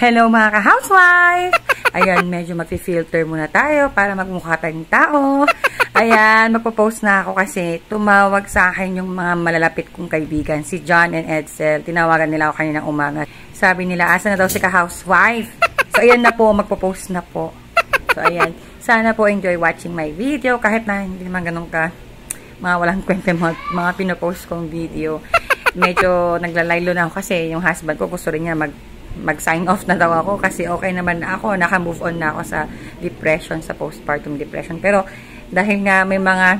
Hello mga ka-housewife! Ayan, medyo mag-filter muna tayo para magmukha tayong tao. Ayan, magpo-post na ako kasi tumawag sa akin yung mga malalapit kong kaibigan, si John and Edsel. Tinawagan nila ako kaninang umaga. Sabi nila, asa na daw si ka-housewife? So, ayan na po, magpo-post na po. So, ayan. Sana po enjoy watching my video kahit na hindi naman ganun ka mga walang kwenta mga pinopost kong video. Medyo naglalaylo na ako kasi yung husband ko gusto rin niya mag-sign off na daw ako kasi okay naman na ako, naka-move on na ako sa depression, sa postpartum depression. Pero dahil nga may mga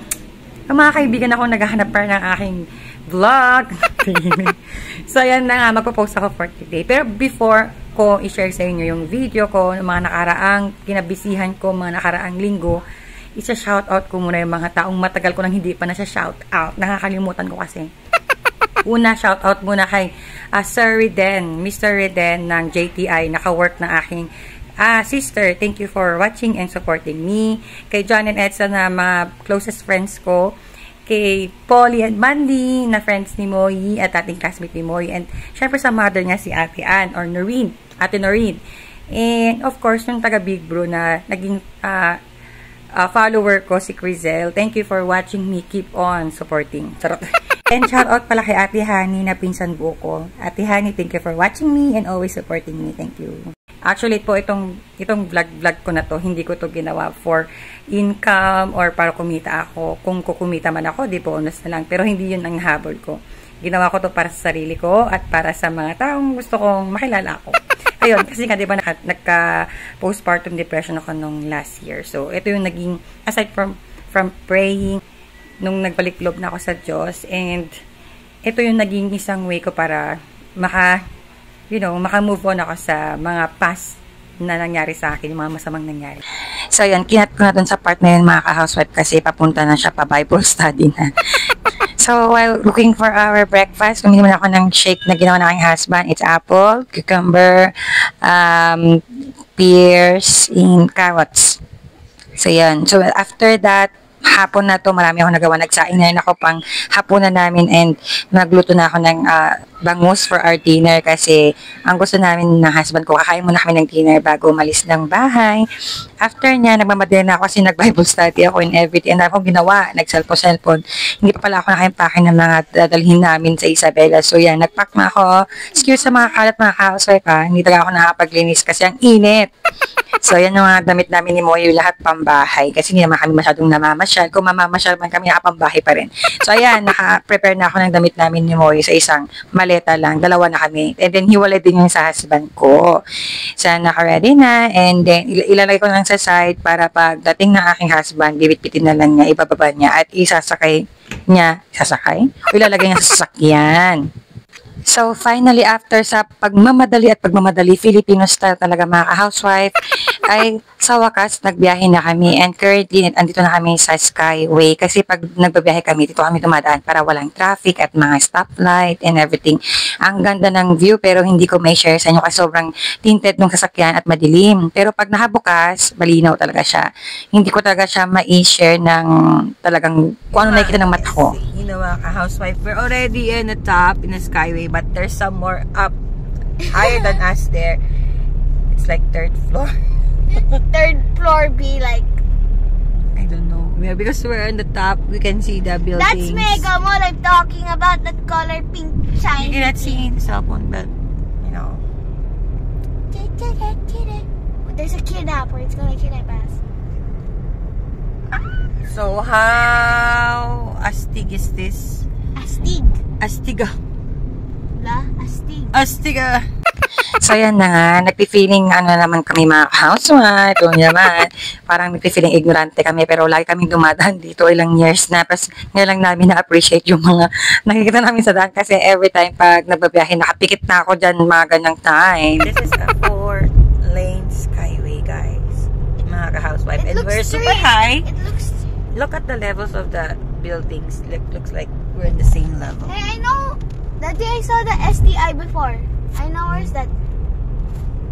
kaibigan ako naghahanap pa ng aking vlog. So ayan na nga, magpo-post ako for today. Pero before ko i-share sa inyo yung video ko, ng mga nakaraang kinabisihan ko, mga nakaraang linggo, isa-shoutout ko muna yung mga taong matagal ko nang hindi pa na siya shoutout. Nakakalimutan ko kasi. Una, shoutout muna kay Sir Reden, Mr. Reden ng JTI, naka-work na aking sister. Thank you for watching and supporting me. Kay John and Edsa na mga closest friends ko. Kay Polly and Mandy na friends ni Moy at ating classmate ni Moy. And syempre sa mother niya si Ate Ann or Noreen, Ate Noreen. And of course, yung taga Big Bro na naging follower ko si Crizel. Thank you for watching me. Keep on supporting. Charot. And shout out pala kay Ate Hani na pinsan buko. Ate Hani, thank you for watching me and always supporting me. Thank you. Actually po itong vlog ko na to, hindi ko to ginawa for income or para kumita ako. Kung kukumita man ako, di bonus na lang. Pero hindi yun ang habol ko. Ginawa ko to para sa sarili ko at para sa mga taong gusto kong makilala ako. Ayun, kasi nga diba nagka-postpartum depression ako nung last year. So ito yung naging, aside from praying, nung nagbalik loob na ako sa Diyos, and ito yung naging isang way ko para maka-move on ako sa mga past na nangyari sa akin, yung mga masamang nangyari. So, yan, kinat ko na dun sa part na yun, mga ka-housewife, kasi papunta na siya pa Bible study na. So, while looking for our breakfast, kumili naman ako ng shake na ginawa ng aking husband. It's apple, cucumber, pears, and carrots. So, yan. So, after that, hapon na to, marami ako nagawa. Nagsaing na rin ako pang hapunan namin and nagluto na ako ng bangus for our dinner kasi ang gusto namin ng husband ko, kakain muna kami ng dinner bago umalis ng bahay. After niya, nagmamadali na ako kasi nag-Bible study ako and everything. And ako ginawa, nag-cellphone. Hindi pa pala ako nakaimpake ng mga dadalhin namin sa Isabela. So yan, nagpack na ako. Excuse sa mga kalat, mga housewife ha. Hindi talaga ako nakapaglinis kasi ang init. So, yan yung mga damit namin ni Moy, lahat pambahay. Kasi hindi naman kami masyadong namamasyal. Kung mamamasyal man kami, nakapambahay pa rin. So, ayan, naka-prepare na ako ng damit namin ni Moy sa isang maleta lang. Dalawa na kami. And then, hiwalay din yung sa husband ko. So, naka-ready na. And then, ilalagay ko lang sa side para pagdating ng aking husband, bibit-bitin na lang niya, ibababa niya, at isasakay niya. Sasakay? O ilalagay niya sa sasakyan. So, finally, after sa pagmamadali, Filipino style talaga mga housewife, ay sa wakas, nagbiyahe na kami. And currently, andito na kami sa Skyway. Kasi pag nagbabiyahe kami, dito kami dumadaan para walang traffic at mga stoplight and everything. Ang ganda ng view, pero hindi ko may share sa inyo kasi sobrang tinted ng sasakyan at madilim. Pero pag nakabukas, malinaw talaga siya. Hindi ko talaga siya ma-share ng talagang kung ano nakikita ng mata ko. You know, mga housewife, we're already in the top, in the Skyway, but there's some more up, higher than us there. It's like 3rd floor. 3rd floor be like, I don't know. Yeah, because we're on the top, we can see the buildings. That's Mega Mall I'm talking about, that color pink shiny. You cannot see in the cell phone, but, you know. There's a kidnapper, it's gonna kidnap us. So, how astig is this? Astig. Astiga. Astig. Astiga. So, yan na nga. Nagpi-feeling, naman kami mga housewife. Doon naman. Parang nagpi-feeling ignorante kami. Pero lagi kaming dumadaan dito ilang years na. Tapos, ngayon lang namin na-appreciate yung mga nakikita namin sa daan. Kasi every time pag nagbabiyahe, nakapikit na ako dyan mga ganyang time. This is a 4-lane Skyway, guys. Mga ka-housewife. And we're super high. It looks... Look at the levels of the buildings. Looks like we're in the same level. Hey, I know. That day I saw the STI before. I know where's that.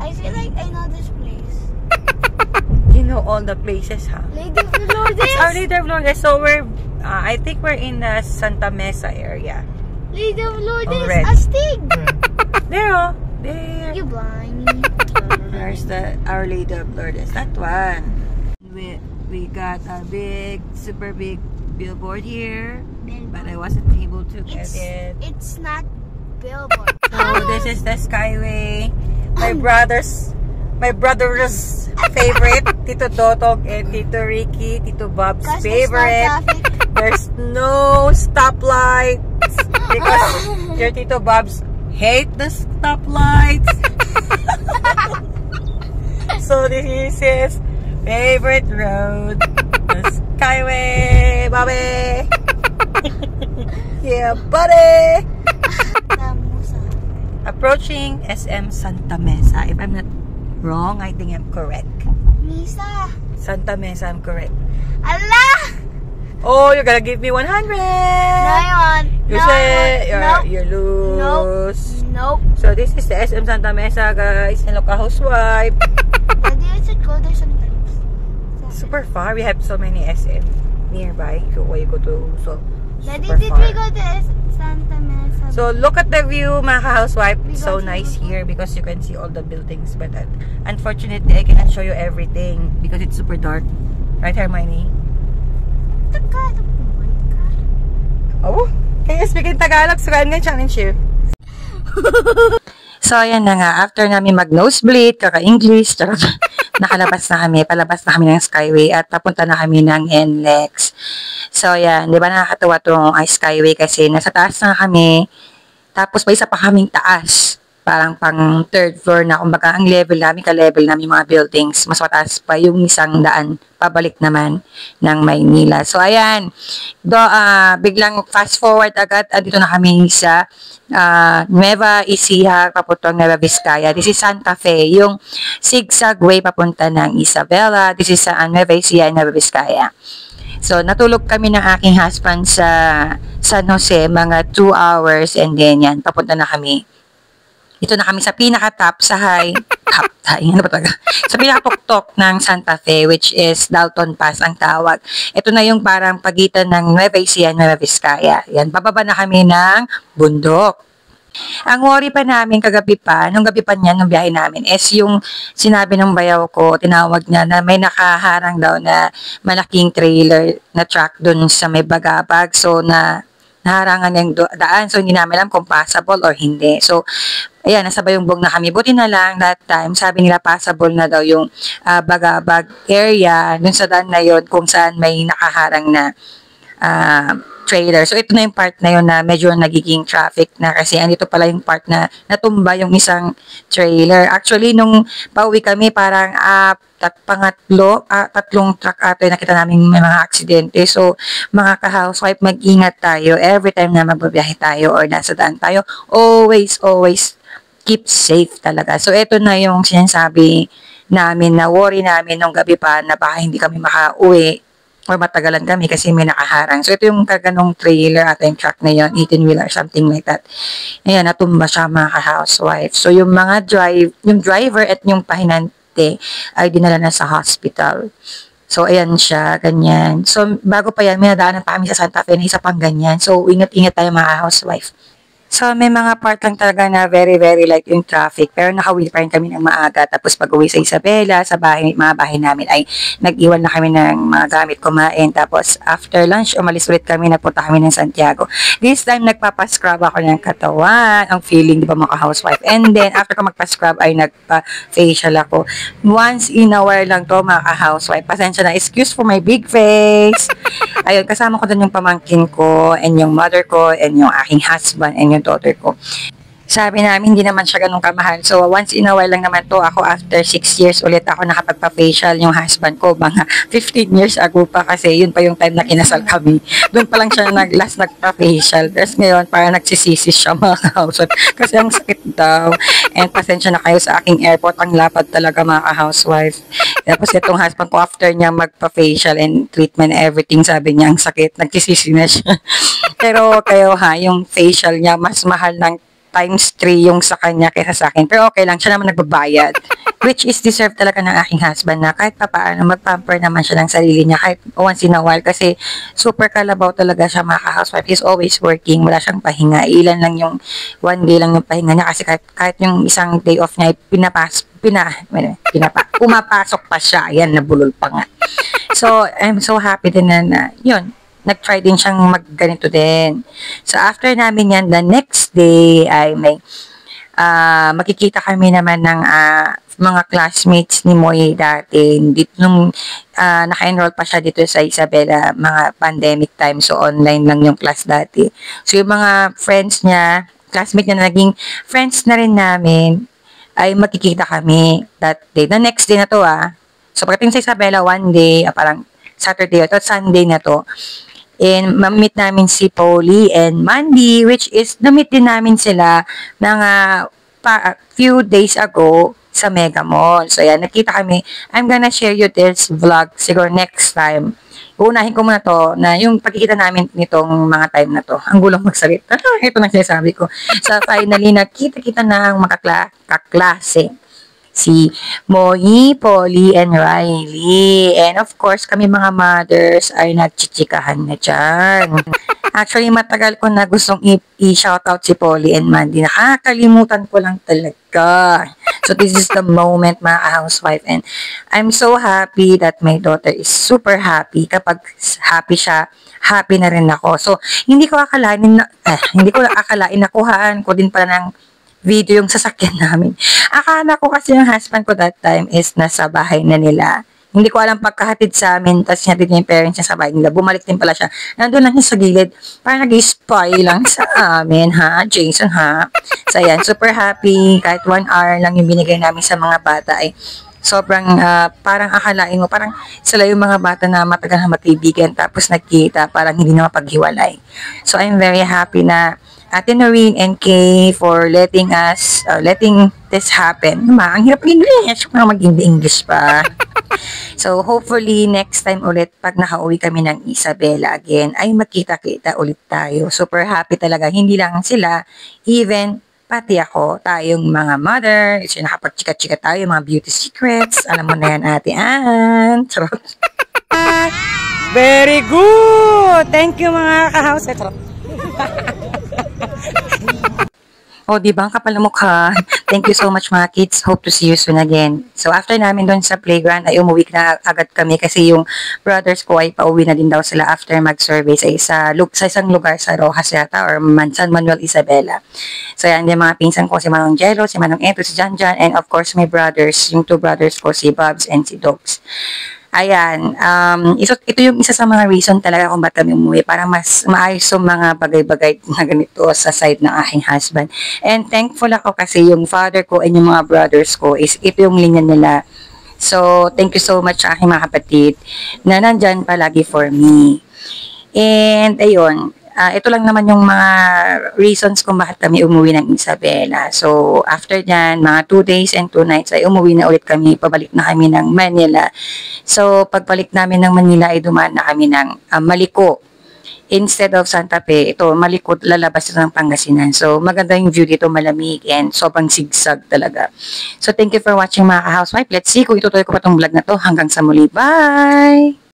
I feel like I know this place. You know all the places, huh? Lady of Lourdes. It's our Lady of Lourdes. So we're, I think we're in the Santa Mesa area. Lady of Lourdes. Already. Astig. There, oh. There. You blind. Where's the Our Lady of Lourdes? That one. We got a super big billboard here, but I wasn't able to get it. It's not billboard. So this is the Skyway. My brother's favorite, Tito Dotog and Tito Ricky, Tito Bob's favorite. There's no stoplights because your Tito Bob's hate the stoplights. So this is his favorite road, the Skyway, Bobby. Yeah, buddy. Approaching SM Santa Mesa. If I'm not wrong, I think I'm correct. Misa. Santa Mesa, I'm correct. Allah! Oh, you're gonna give me 100. No, I want. You no, say nope. you lose. Nope. So this is the SM Santa Mesa, guys. And look, a housewife. Daddy, I should go there sometimes. Super far. We have so many SM nearby. So where you go to? So Daddy, super did far. we go to Santa Mesa? So look at the view, mga housewife. It's so got nice you. here because you can see all the buildings. But unfortunately, I cannot show you everything because it's super dark. Right, Hermione? Oh, can you speak in Tagalog? So, I'm gonna challenge you. So, ayan na nga. After namin mag-nosebleed, kaka-English, nakalabas na kami. Palabas na kami ng Skyway at papunta na kami ng NLEX. So, ayan. Di ba nakakatuwa itong Skyway kasi nasa taas na kami. Tapos, may isa pa kaming taas. Parang pang third floor na. Kumbaga, ang level namin, ka-level namin mga buildings. Mas mataas pa yung 100 pabalik naman ng Maynila. So, ayan. Biglang fast forward agad. Dito na kami sa Nueva Ecija, papuntang Nueva Vizcaya. This is Santa Fe. Yung zigzag way papunta ng Isabela. This is Nueva Ecija and Nueva Vizcaya. So, natulog kami ng aking husband sa San Jose, mga 2 hours, and then yan, papunta na kami. Ito na kami sa pinaka-top, ano ba talaga? Sa pinaka-tuktok ng Santa Fe, which is Dalton Pass ang tawag. Ito na yung parang pagitan ng Nueva Ecija and Nueva Vizcaya. Yan, bababa na kami ng bundok. Ang worry pa namin kagabi pa, nung gabi pa niyan, nung biyahe namin, is yung sinabi ng bayaw ko, tinawag niya na may nakaharang daw na malaking trailer na truck dun sa may Bagabag. So, naharangan yung daan. So, hindi namin alam kung passable or hindi. So, ayan, nasa Bayongbong na kami. Buti na lang that time, sabi nila passable na daw yung Bagabag area dun sa daan na yun kung saan may nakaharang na trailer. So, ito na yung part na yun na medyo nagiging traffic na kasi andito pala yung part na natumba yung isang trailer. Actually, nung pauwi kami, parang tatlong truck ata yung nakita namin may mga aksidente. So, mga ka-housewife, mag-ingat tayo every time na magbabiyahe tayo or nasa daan tayo. Always keep safe talaga. So, ito na yung sinasabi namin na worry namin nung gabi pa na baka hindi kami makauwi or matagalan kami kasi may nakaharang. So, ito yung kaganong trailer at yung truck na yun, 18-wheeler, something like that. Ayan, natumba siya mga ka-housewife. So, yung mga yung driver at yung pahinante ay dinala na sa hospital. So, ayan siya, ganyan. So, bago pa yan, may nadaanan pa kami sa Santa Fe na isa pang ganyan. So, ingat-ingat tayo mga housewife. So, may mga part lang talaga na very light yung traffic. Pero nakawil pa rin kami ng maaga. Tapos pag-uwi sa Isabela, sa mga bahay namin ay nag-iwan na kami ng mga gamit kumain. Tapos after lunch, umalis ulit kami, napunta kami ng Santiago. This time, nagpapascrub ako ng katawan. Ang feeling, di ba mga housewife? And then, after ko magpa-scrub, ay nagpa-facial ako. Once in a while lang to mga housewife. Pasensya na. Excuse for my big face. Ayun, kasama ko dun yung pamangkin ko, and yung mother ko, and yung aking husband, and yung daughter ko. Sabi namin, hindi naman siya ganun kamahal. So, once in a while lang naman to. Ako, after 6 years ulit ako nakapagpa-facial. Yung husband ko, mga 15 years ago pa kasi yun pa yung time na kinasal kami. Doon pa lang siya last nagpa-facial. Tapos ngayon, parang nagsisisi siya mga housewife. Kasi ang sakit daw. And pasensya na kayo sa aking airport. Ang lapad talaga mga housewife. Tapos itong husband ko, after niya magpa-facial and treatment and everything, sabi niya, ang sakit. Nagsisisi na siya. Pero kayo yung facial niya, mas mahal ng times 3 yung sa kanya kaysa sa akin. Pero okay lang, siya naman nagbabayad. which is deserve talaga ng aking husband na kahit papaano mag-pamper naman siya ng sarili niya kahit once in a while kasi super kalabaw talaga siya mga ka-housewife. He's always working, wala siyang pahinga. Ilan lang yung one day lang yung pahinga niya kasi kahit yung isang day off niya pumapasok pa siya. Ayan, nabulol pa nga. So, I'm so happy din na yun, nag-try din siyang magganito din. So, after namin yan, the next day ay may makikita kami naman ng mga classmates ni Moy dati. Nung naka-enroll pa siya dito sa Isabela, mga pandemic time. So, online lang yung class dati. So, yung mga friends niya, classmate niya na naging friends na rin namin, ay makikita kami that day. The next day na to So, pagdating sa Isabela, one day, parang Saturday o Sunday na to, and mamit namin si Polly and Mandy, which is na-meet din namin sila ng few days ago sa Mega Mall. So, yan, nakita kami. I'm gonna share you this vlog siguro next time. Uunahin ko muna to na yung pagkikita namin nitong mga time na to. Ang gulang magsalita. Ito na sinasabi ko. So, finally, nakita-kita na ang mga kaklase. Si Moy, Polly, and Riley. And of course, kami mga mothers ay nagchichikahan na dyan. Actually, matagal ko na gustong i-shoutout si Polly and Mandy. Nakakalimutan ko lang talaga. So, this is the moment, mga housewife. And I'm so happy that my daughter is super happy. Kapag happy siya, happy na rin ako. So, hindi ko akalain nakuhaan ko din pala ng video yung sasakyan namin. Akala ko kasi yung husband ko that time is nasa bahay na nila. Hindi ko alam pagkahatid sa amin, tapos niya din yung parents niya sa bahay nila. Bumalik din pala siya. Nandun lang niya sa gilid. Parang nag-spy lang sa amin, ha? Jason, ha? So, yan. Super happy. Kahit 1 hour lang yung binigay namin sa mga bata ay sobrang parang akalain mo, parang sila yung mga bata na matagal na magkaibigan tapos nagkita, parang hindi na mapaghiwalay. So, I'm very happy na Ate Noreen and Kay for letting this happen. Ang hirap mag-English. Mag-English pa. So, hopefully, next time ulit, pag nakauwi kami ng Isabela again, ay magkita-kita ulit tayo. Super happy talaga. Hindi lang sila, even pati ako, tayong mga mother, so nakapag-chika-chika tayo, mga beauty secrets. Alam mo na yan, Ate Ann. Charot. Very good! Thank you, mga ka-house. Charot. Oh, di ba? Ang kapal na mukha. Thank you so much, mga kids. Hope to see you soon again. So, after namin doon sa playground, ay umuwi na agad kami kasi yung brothers ko ay pauwi na din daw sila after mag-survey sa isang lugar sa Rojas yata or San Manuel, Isabela. So, yan yung mga pinsan ko, si Manong Jello, si Manong Eto, si Janjan, and of course, my brothers, yung 2 brothers ko, si Bobs and si Dogs. Ayan, ito yung isa sa mga reason talaga kung ba't kami umuwi para mas maayos yung mga bagay-bagay na ganito sa side ng aking husband. And thankful ako kasi yung father ko and yung mga brothers ko is ito yung linya nila. So, thank you so much sa aking mga kapatid na nandyan palagi for me. And ayun, ito lang naman yung mga reasons kung bakit kami umuwi ng Isabela. So, after dyan, mga 2 days and 2 nights ay umuwi na ulit kami. Pabalik na kami ng Manila. So, pagbalik namin ng Manila ay dumaan na kami ng Maliko. Instead of Santa Fe, ito, Maliko, lalabas ito ng Pangasinan. So, maganda yung view dito, malamig and sobrang sigsag talaga. So, thank you for watching, mga ka-housewife. Let's see kung itutuloy ko pa itong vlog na to. Hanggang sa muli. Bye!